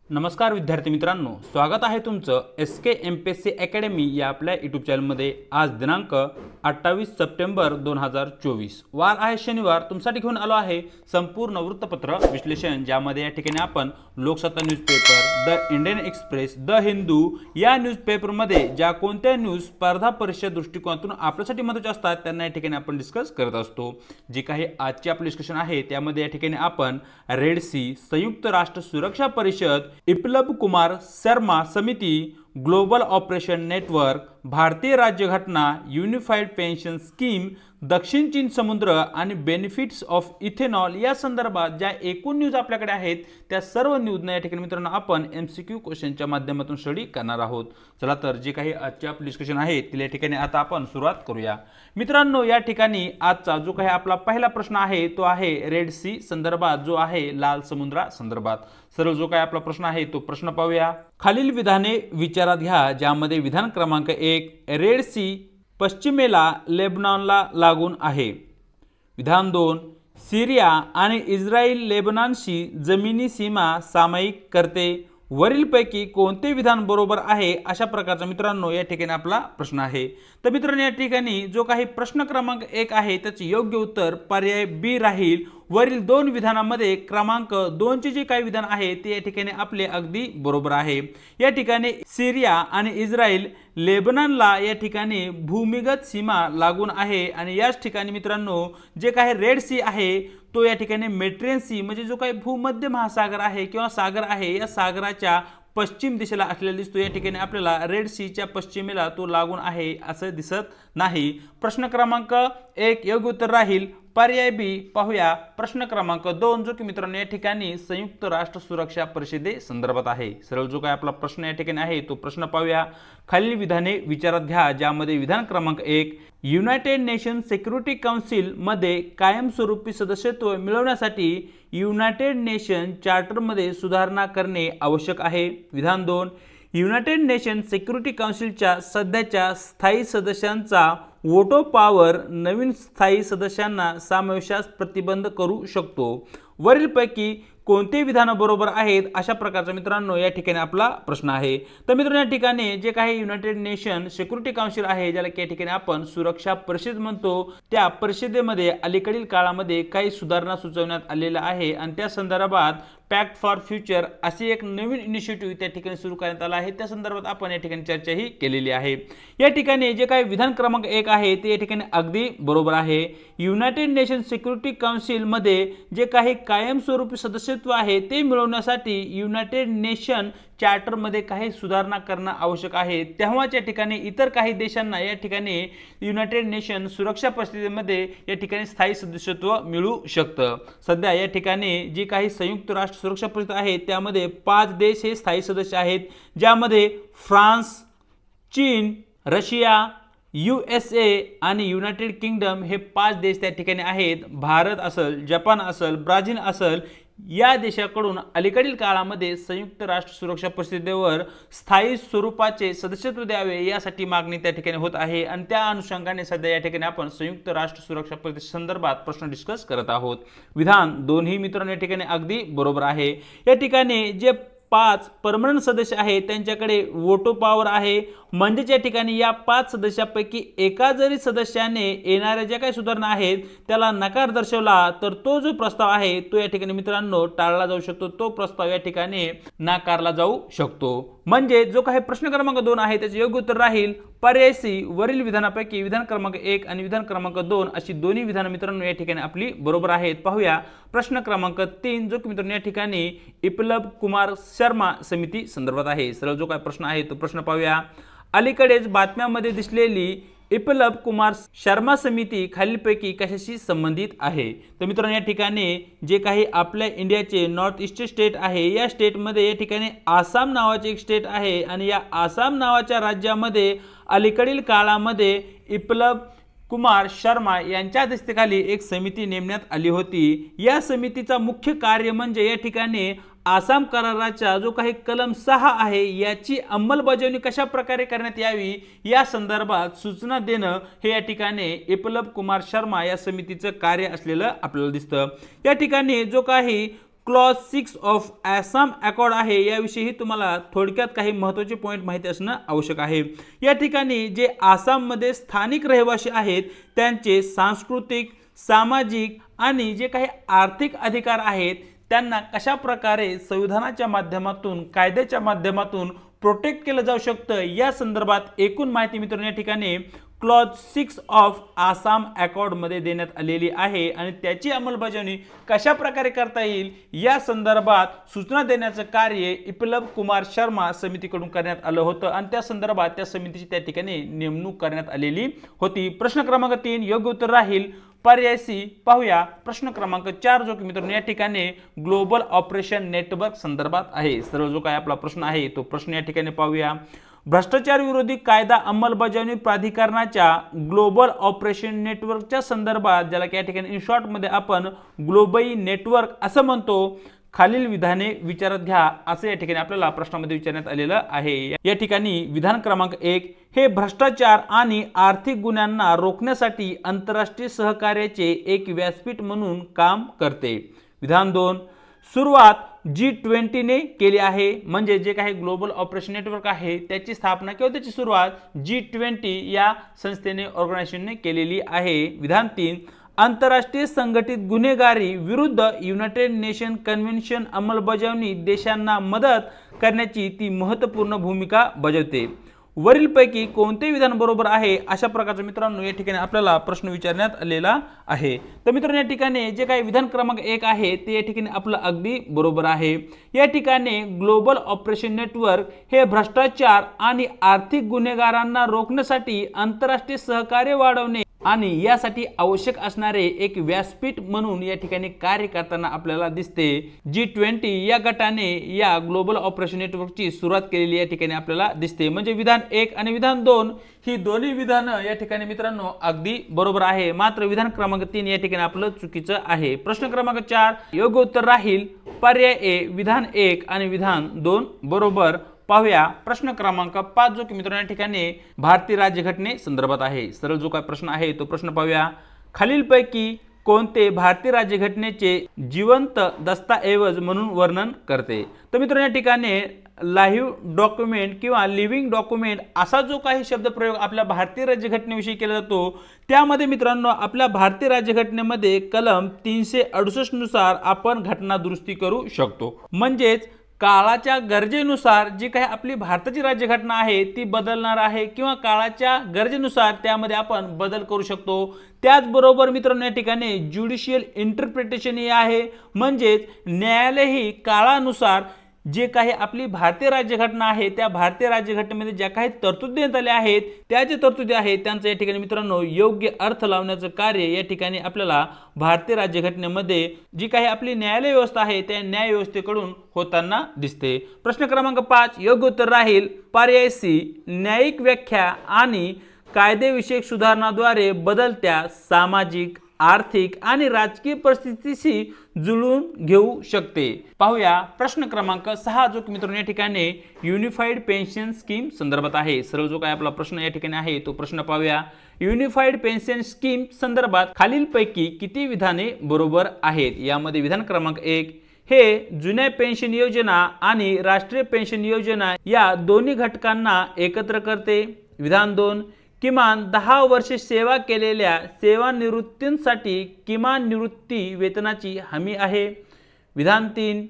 नमस्कार विद्यार्थी मित्रांनो, स्वागत आहे तुमचं SK MPSC अकॅडमी या आपल्या यूट्यूब चॅनलमध्ये। आज दिनांक 28 सप्टेंबर 2024 वार आहे शनिवार। तुमच्यासाठी घेऊन आलो आहे संपूर्ण वृत्तपत्र विश्लेषण, ज्यामध्ये या ठिकाणी आपण Loksatta newspaper, the Indian express, the Hindu या न्यूजपेपरमध्ये ज्या कोणत्या न्यूज स्पर्धा परीक्षा दृष्टिकोनातून आपल्यासाठी महत्त्वाच्या असतात त्यांना या ठिकाणी आपण डिस्कस करत असतो। जी काही आजची आपली डिस्कशन आहे त्यामध्ये या ठिकाणी आपण रेड सी, संयुक्त राष्ट्र सुरक्षा परिषद, बिप्लब कुमार शर्मा समिती, ग्लोबल ऑपरेशन नेटवर्क, भारतीय राज्यघटना, युनिफाइड पेन्शन स्कीम, दक्षिण चीन समुद्र आणि बेनिफिट्स ऑफ इथेनॉल या संदर्भात ज्या एकूण न्यूज आपल्याकडे आहेत त्या सर्व न्यूजना या ठिकाणी मित्रांनो आपण MCQ क्वेश्चनच्या माध्यमातून स्टडी करणार आहोत। चला तर जे काही आजचे आपले डिस्कशन आहे तिला या ठिकाणी आता आपण सुरुवात करूया। मित्रांनो, या ठिकाणी आजचा जो काही आपला पहिला प्रश्न आहे तो आहे रेड सी संदर्भात, जो आहे लाल समुद्रा संदर्भात। सरळ जो काही आपला प्रश्न आहे तो प्रश्न पाहूया। खालील विधाने विचारात घ्या, ज्यामध्ये विधान क्रमांक 1, रेड सी पश्चिमेला लेबनॉनला लागून आहे। विधान 2, सीरिया आणि इस्रायल लेबनॉनशी जमिनी सीमा सामायिक करते। वरीलपैकी कोणते विधान बरोबर आहे, अशा प्रकारचा मित्रांनो या ठिकाणी आपला प्रश्न आहे। तर मित्रांनो, या ठिकाणी जो काही प्रश्न क्रमांक 1 आहे त्याचे योग्य उत्तर पर्याय बी राहील। वरील दोन विधानामध्ये क्रमांक 2 चे जे काही विधान आहे ते या ठिकाणी आपले अगदी बरोबर आहे। या ठिकाणी सीरिया आणि इस्रायल लेबनॉनला या ठिकाणी भूमिगत सीमा लागून आहे आणि याच ठिकाणी मित्रांनो जे काही रेड सी आहे तो या ठिकाणी मेडिटेरियन सी म्हणजे जो काही भूमध्य महासागर आहे किंवा सागर आहे या सागराच्या पश्चिम दिशेला असलेला दिसतो। या ठिकाणी आपल्याला रेड सीच्या पश्चिमेला तो लागून आहे असं दिसत नाही। प्रश्न क्रमांक 1 योग्य उत्तर राहील पर्याय बी। पाहूया प्रश्न क्रमांक 2, जो की मित्रांनो या ठिकाणी संयुक्त राष्ट्र सुरक्षा परिषदे संदर्भात आहे। सरळ जो काय आपला प्रश्न या ठिकाणी आहे तो प्रश्न पाहूया। खालील विधाने विचारात घ्या, ज्यामध्ये विधान क्रमांक 1, युनायटेड नेशन सिक्युरिटी काउन्सिल मध्ये कायमस्वरूपी सदस्यत्व मिळवण्यासाठी युनायटेड नेशन चार्टरमध्ये सुधारणा करणे आवश्यक आहे। विधान 2, युनायटेड नेशन सिक्युरिटी काउन्सिलच्या सध्याच्या स्थायी सदस्यांचा वोटो पॉवर नवीन स्थायी सदस्यांना समावेशास प्रतिबंध करू शकतो। वरीलपैकी कोणते विधान बरोबर आहेत, अशा प्रकारचा मित्रांनो या ठिकाणी आपला प्रश्न आहे। तर मित्रांनो, या ठिकाणी जे काही युनायटेड नेशन सिक्युरिटी काउन्सिल आहे, ज्याला या ठिकाणी आपण सुरक्षा परिषद म्हणतो, त्या परिषदेमध्ये अलीकडील काळामध्ये काही सुधारणा सुचवण्यात आलेल्या आहे आणि त्या संदर्भात पॅक्ट फॉर फ्युचर अशी एक नवीन इनिशिएटिव्ह त्या ठिकाणी सुरू करण्यात आला आहे। त्या संदर्भात आपण या ठिकाणी चर्चाही केलेली आहे। या ठिकाणी जे काही विधान क्रमांक 1 आहे ते या ठिकाणी अगदी बरोबर आहे। युनायटेड नेशन सिक्युरिटी काउन्सिल मध्ये जे काही कायमस्वरूपी सदस्यत्व आहे ते मिळवण्यासाठी युनायटेड नेशन चार्टर मध्ये काही सुधारणा करणे आवश्यक आहे। तेव्हाच या ठिकाणी इतर काही देशांना या ठिकाणी युनायटेड नेशन सुरक्षा परिषदेमध्ये या ठिकाणी स्थायी सदस्यत्व मिळू शकतं। सध्या या ठिकाणी जी काही संयुक्त राष्ट्र सुरक्षा परिषद आहे त्यामध्ये 5 देश हे स्थायी सदस्य आहेत, ज्यामध्ये फ्रान्स, चीन, रशिया, USA आणि युनायटेड किंगडम हे 5 देश त्या ठिकाणी आहेत। भारत असेल, जपान असेल, ब्राझील असेल, या देशाकडून अलीकडील काळामध्ये संयुक्त राष्ट्र सुरक्षा परिषदेवर स्थायी स्वरूपाचे सदस्यत्व द्यावे यासाठी मागणी त्या ठिकाणी होत आहे आणि त्या अनुषंगाने सध्या या ठिकाणी आपण संयुक्त राष्ट्र सुरक्षा परिषद संदर्भात प्रश्न डिस्कस करत आहोत। विधान 2 ही मित्रांनो या ठिकाणी अगदी बरोबर आहे। या ठिकाणी जे 5 परमनंट सदस्य आहेत त्यांच्याकडे वोटो पॉवर आहे, म्हणजे या ठिकाणी या 5 सदस्यांपैकी एका जरी सदस्याने येणाऱ्या ज्या काही सुधारणा आहेत त्याला नकार दर्शवला तर तो जो प्रस्ताव आहे तो या ठिकाणी मित्रांनो टाळला जाऊ शकतो, तो प्रस्ताव या ठिकाणी नाकारला जाऊ शकतो। म्हणजे जो काही प्रश्न क्रमांक 2 आहे त्याचे योग्य उत्तर राहील पर्याय सी। वरील विधानापैकी विधान क्रमांक 1 आणि विधान क्रमांक 2 अशी दोन्ही विधानं मित्रांनो या ठिकाणी आपली बरोबर आहेत। पाहूया प्रश्न क्रमांक 3, जो की मित्रांनो या ठिकाणी बिप्लब कुमार शर्मा समिती संदर्भात आहे। सरळ जो काही प्रश्न आहे तो प्रश्न पाहूया। अलीकडेच बातम्यांमध्ये दिसलेली बिप्लब कुमार शर्मा समिती खालीलपैकी कशाशी संबंधित आहे। तर मित्रांनो, या ठिकाणी जे काही आपल्या इंडियाचे नॉर्थ ईस्ट स्टेट आहे या स्टेटमध्ये या ठिकाणी आसाम नावाचे एक स्टेट आहे आणि या आसाम नावाच्या राज्यामध्ये अलीकडील काळामध्ये बिप्लब कुमार शर्मा यांच्या अध्यक्षतेखाली एक समिती नेमण्यात आली होती। या समितीचा मुख्य कार्य म्हणजे या ठिकाणी आसाम कराराचा जो काही कलम 6 आहे याची अंमलबजावणी कशा प्रकारे करण्यात यावी या संदर्भात सूचना देणं हे या ठिकाणी बिप्लब कुमार शर्मा या समितीचं कार्य असलेलं आपल्याला दिसतं। या ठिकाणी जो काही क्लॉज 6 ऑफ आसाम अकॉर्ड आहे याविषयी तुम्हाला थोडक्यात काही महत्त्वाचे पॉईंट माहिती असणं आवश्यक आहे। या ठिकाणी जे आसाममध्ये स्थानिक रहिवासी आहेत त्यांचे सांस्कृतिक, सामाजिक आणि जे काही आर्थिक अधिकार आहेत त्यांना कशा प्रकारे संविधानाच्या माध्यमातून, कायद्याच्या माध्यमातून प्रोटेक्ट केलं जाऊ शकतं या संदर्भात एकूण माहिती मित्रांनो या ठिकाणी क्लॉज 6 ऑफ आसाम अकॉर्ड मध्ये देण्यात आलेली आहे आणि त्याची अंमलबजावणी कशा प्रकारे करता येईल या संदर्भात सूचना देण्याचं कार्य बिप्लब कुमार शर्मा समितीकडून करण्यात आलं होतं आणि त्या संदर्भात त्या समितीची त्या ठिकाणी नेमणूक करण्यात आलेली होती। प्रश्न क्रमांक 3 योग्य उत्तर राहील पर्याय सी। पाहूया प्रश्न क्रमांक 4 जो की मित्रांनो या ठिकाणी ग्लोबल ऑपरेशन नेटवर्क संदर्भात आहे। सरळ जो काय आपला प्रश्न आहे तो प्रश्न या ठिकाणी पाहूया। भ्रष्टाचार विरोधी कायदा अंमलबजावणी प्राधिकरणाच्या ग्लोबल ऑपरेशन नेटवर्कच्या संदर्भात, ज्याला या ठिकाणी इन शॉर्ट मध्ये आपण ग्लोबई नेटवर्क असं म्हणतो, खालील विधाने विचारात घ्या असं या ठिकाणी आपल्याला प्रश्नामध्ये विचारण्यात आलेलं आहे। या ठिकाणी विधान क्रमांक 1 हे भ्रष्टाचार आणि आर्थिक गुन्ह्यांना रोखण्यासाठी आंतरराष्ट्रीय सहकार्याचे एक व्यासपीठ म्हणून काम करते। विधान 2 सुरुवात G20 ने केली आहे, म्हणजे जे काही ग्लोबल ऑपरेशन नेटवर्क आहे त्याची स्थापना किंवा त्याची सुरुवात G20 या संस्थेने, ऑर्गनायझेशनने केलेली आहे। विधान 3 आंतरराष्ट्रीय संघटित गुन्हेगारी विरुद्ध युनायटेड नेशन कन्व्हेन्शन अंमलबजावणी देशांना मदत करण्याची ती महत्त्वपूर्ण भूमिका बजावते। वरीलपैकी कोणते विधान बरोबर आहे अशा प्रकारचे मित्रांनो या ठिकाणी आपल्याला प्रश्न विचारण्यात आलेला आहे। तर मित्रांनो या ठिकाणी जे काही विधान क्रमांक 1 आहे ते या ठिकाणी आपलं अगदी बरोबर आहे। या ठिकाणी ग्लोबल ऑपरेशन नेटवर्क हे भ्रष्टाचार आणि आर्थिक गुन्हेगारांना रोखण्यासाठी आंतरराष्ट्रीय सहकार्य वाढवणे आणि यासाठी आवश्यक असणारे एक व्यासपीठ म्हणून या ठिकाणी कार्य करताना आपल्याला दिसते। G20 या गटाने या ग्लोबल ऑपरेशन नेटवर्कची सुरुवात केलेली या ठिकाणी आपल्याला दिसते। म्हणजे विधान 1 आणि विधान 2 ही दोन्ही विधानं या ठिकाणी मित्रांनो अगदी बरोबर आहे, मात्र विधान क्रमांक 3 या ठिकाणी आपलं चुकीचं आहे। प्रश्न क्रमांक 4 योग्य उत्तर राहील पर्याय ए विधान 1 आणि विधान 2 बरोबर। पाहूया प्रश्न क्रमांक 5 जो की मित्रांनो या ठिकाणी भारतीय राज्यघटने संदर्भात आहे। सरळ जो काय प्रश्न आहे तो प्रश्न पाहूया। खालीलपैकी कोणते भारतीय राज्यघटनेचे जिवंत दस्तऐवज म्हणून वर्णन करते? तर मित्रांनो या ठिकाणी लाईव्ह डॉक्युमेंट किंवा लिव्हिंग डॉक्युमेंट असा जो काही शब्दप्रयोग आपल्या भारतीय राज्यघटनेविषयी केला जातो त्यामध्ये मित्रांनो आपल्या भारतीय राज्यघटनेमध्ये कलम 368 नुसार आपण घटना दुरुस्ती करू शकतो। म्हणजेच काळाच्या गरजेनुसार जी काही आपली भारताची राज्यघटना आहे ती बदलणार आहे किंवा काळाच्या गरजेनुसार त्यामध्ये आपण बदल करू शकतो। त्याचबरोबर मित्रांनो या ठिकाणी ज्युडिशियल इंटरप्रिटेशन हे आहे, म्हणजेच न्यायालय ही काळानुसार जे काही आपली भारतीय राज्यघटना आहे त्या भारतीय राज्यघटनेमध्ये ज्या काही तरतुदी देण्यात आल्या आहेत त्या जे तरतुदी आहेत त्यांचं या ठिकाणी मित्रांनो योग्य अर्थ लावण्याचं कार्य या ठिकाणी आपल्याला भारतीय राज्यघटनेमध्ये जी काही आपली न्यायालय व्यवस्था आहे त्या न्याय व्यवस्थेकडून होताना दिसते। प्रश्न क्रमांक 5 योग्य उत्तर राहील पर्याय सी न्यायिक व्याख्या आणि कायदेविषयक सुधारणाद्वारे बदलत्या सामाजिक, आर्थिक आणि राजकीय परिस्थितीशी जुळवून घेऊ शकते। पाहूया प्रश्न क्रमांक 6 जो की मित्रांनो या ठिकाणी युनिफाईड पेन्शन स्कीम संदर्भात आहे। सरळ जो काय आपला प्रश्न या ठिकाणी आहे तो प्रश्न पाहूया। युनिफाईड पेन्शन स्कीम संदर्भात खालीलपैकी किती विधाने बरोबर आहेत? यामध्ये विधान क्रमांक 1 हे जुन्या पेन्शन योजना आणि राष्ट्रीय पेन्शन योजना या दोन्ही घटकांना एकत्र करते। विधान 2 किमान 10 वर्षे सेवा केलेल्या सेवानिवृत्तींसाठी किमान निवृत्ती वेतनाची हमी आहे। विधान 3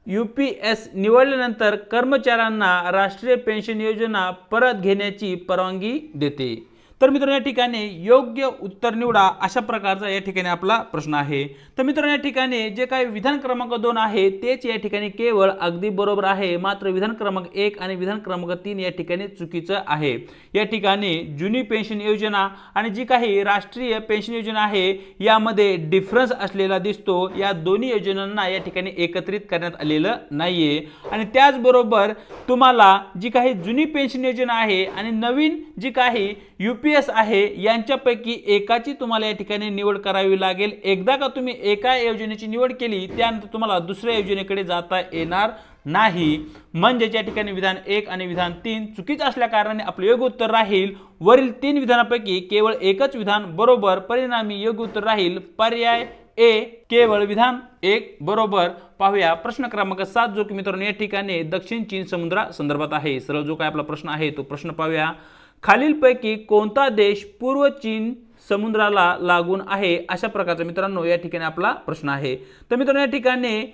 UPS निवडल्यानंतर कर्मचाऱ्यांना राष्ट्रीय पेन्शन योजना परत घेण्याची परवानगी देते। तर मित्रांनो या ठिकाणी योग्य उत्तर निवडा अशा प्रकारचा या ठिकाणी आपला प्रश्न आहे। तर मित्रांनो या ठिकाणी जे काही विधान क्रमांक 2 आहे तेच या ठिकाणी केवळ अगदी बरोबर आहे, मात्र विधान क्रमांक 1 आणि विधान क्रमांक 3 या ठिकाणी चुकीचं आहे। या ठिकाणी जुनी पेन्शन योजना आणि जी काही राष्ट्रीय पेन्शन योजना आहे यामध्ये डिफरन्स असलेला दिसतो। या दोन्ही योजनांना या ठिकाणी एकत्रित करण्यात आलेलं नाहीये आणि त्याचबरोबर तुम्हाला जी काही जुनी पेन्शन योजना आहे आणि नवीन जी काही UPS आहे यांच्यापैकी एकाची तुम्हाला या ठिकाणी निवड करावी लागेल। एकदा का तुम्ही एका योजनेची निवड केली त्यानंतर तुम्हाला दुसऱ्या योजनेकडे जाता येणार नाही। म्हणजे या ठिकाणी विधान 1 आणि विधान 3 चुकीचे असल्या कारणाने आपले योग्य उत्तर राहील वरील 3 विधानापैकी केवळ एकच विधान बरोबर। परिणामी योग्य उत्तर राहील पर्याय ए केवळ विधान 1 बरोबर. पाहूया प्रश्न क्रमांक 7 जो की मित्रांनो या ठिकाणी दक्षिण चीन समुद्रा संदर्भात आहे. सरळ जो काय आपला प्रश्न आहे तो प्रश्न पाहूया. खालीलपैकी कोणता देश पूर्व चीन समुद्राला लागून आहे अशा प्रकारचा मित्रांनो या ठिकाणी आपला प्रश्न आहे. तर मित्रांनो या ठिकाणी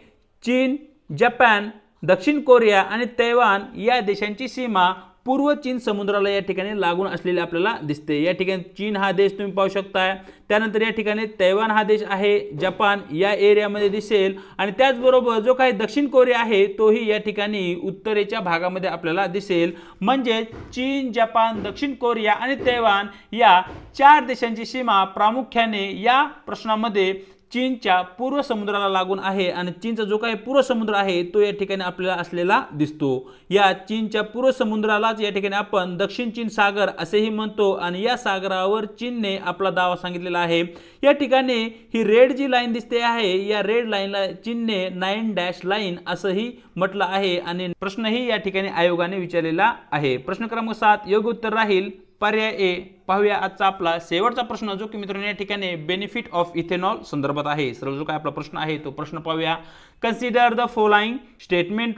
चीन, जपान, दक्षिण कोरिया आणि तैवान या देशांची सीमा पूर्व चीन समुद्राला या ठिकाणी लागून असलेले आपल्याला दिसते. या ठिकाणी चीन हा देश तुम्ही पाहू शकता. त्यानंतर या ठिकाणी तैवान हा देश आहे, जपान या एरियामध्ये दिसेल आणि त्याचबरोबर जो काही दक्षिण कोरिया आहे तोही या ठिकाणी उत्तरेच्या भागामध्ये आपल्याला दिसेल. म्हणजे चीन, जपान, दक्षिण कोरिया आणि तैवान या 4 देशांची सीमा प्रामुख्याने या प्रश्नामध्ये चीनच्या पूर्व समुद्राला लागून आहे आणि चीनचा जो काही पूर्व समुद्र आहे तो या ठिकाणी आपल्याला असलेला दिसतो. या चीनच्या पूर्व समुद्रालाच या ठिकाणी आपण दक्षिण चीन सागर असेही म्हणतो आणि या सागरावर चीनने आपला दावा सांगितलेला आहे. या ठिकाणी ही रेड जी लाईन दिसते आहे या रेड लाईनला चीनने 9 डॅश लाईन असंही म्हटलं आहे आणि प्रश्नही या ठिकाणी आयोगाने विचारलेला आहे. प्रश्न क्रमांक 7 योग्य उत्तर राहील पर्याय ए. पाहूया आजचा आपला शेवटचा प्रश्न जो की मित्रांनो या ठिकाणी बेनिफिट ऑफ इथेनॉल संदर्भात आहे. सरळ जो काय आपला प्रश्न आहे तो प्रश्न पाहूया. Consider the following statement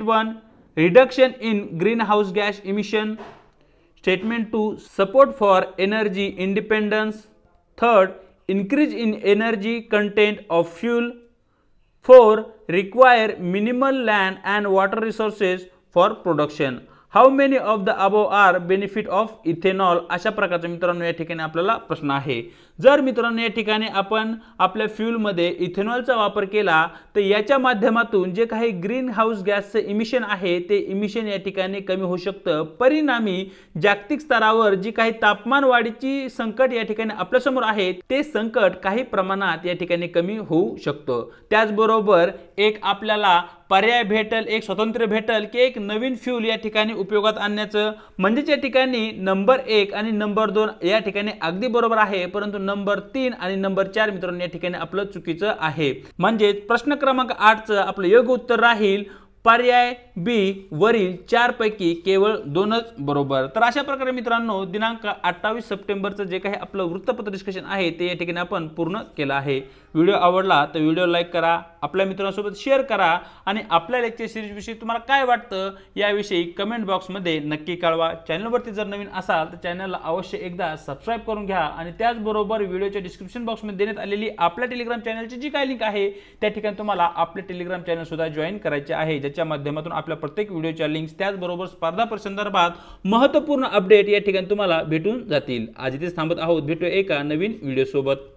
1 reduction in green house gas emission. Statement 2 support for energy independence. 3 increase in energy content of fuel. 4 require minimal land and water resources for production. How many of the above are benefit of ethanol अशा प्रकारचा मित्रांनो या ठिकाणी आपल्याला प्रश्न आहे. जर मित्रांनो या ठिकाणी आपण आपल्या फ्यूलमध्ये इथेनॉलचा वापर केला तर याच्या माध्यमातून जे काही ग्रीन हाऊस गॅसचे इमिशन आहे ते इमिशन या ठिकाणी कमी होऊ शकतं. परिणामी जागतिक स्तरावर जी काही तापमान वाढीची संकट या ठिकाणी आपल्यासमोर आहे ते संकट काही प्रमाणात या ठिकाणी कमी होऊ शकतं. त्याचबरोबर एक आपल्याला पर्याय भेटल, एक स्वतंत्र भेटल की एक नवीन फ्यूल या ठिकाणी उपयोगात आणण्याचं. म्हणजेच या ठिकाणी नंबर 1 आणि नंबर 2 या ठिकाणी अगदी बरोबर आहे, परंतु नंबर 3 आणि नंबर 4 मित्रांनो या ठिकाणी आपलं चुकीचं आहे. म्हणजे प्रश्न क्रमांक 8चं आपलं योग्य उत्तर राहील पर्याय बी. वरील 4 पैकी केवळ 2च बरोबर. तर अशा प्रकारे मित्रांनो दिनांक 28 सप्टेंबरचं जे काही आपलं वृत्तपत्र डिस्कशन आहे ते या ठिकाणी आपण पूर्ण केलं आहे. व्हिडिओ आवडला तर व्हिडिओ लाईक करा, आपल्या मित्रांसोबत शेअर करा आणि आपल्या लेक्चर सिरीजविषयी तुम्हाला काय वाटतं याविषयी कमेंट बॉक्समध्ये नक्की कळवा. चॅनलवरती जर नवीन असाल तर चॅनलला अवश्य एकदा सबस्क्राईब करून घ्या आणि त्याचबरोबर व्हिडिओच्या डिस्क्रिप्शन बॉक्समध्ये देण्यात आलेली आपल्या टेलिग्राम चॅनलची जी काही लिंक आहे त्या ठिकाणी तुम्हाला आपले टेलिग्राम चॅनल सुद्धा जॉईन करायचे आहे, ज्याच्या माध्यमातून आपल्या प्रत्येक व्हिडिओच्या लिंक्स त्याचबरोबर स्पर्धा परीक्षांसंदर्भात महत्त्वपूर्ण अपडेट या ठिकाणी तुम्हाला भेटून जातील. आज इथेच थांबत आहोत, भेटूया एका नवीन व्हिडिओ सोबत.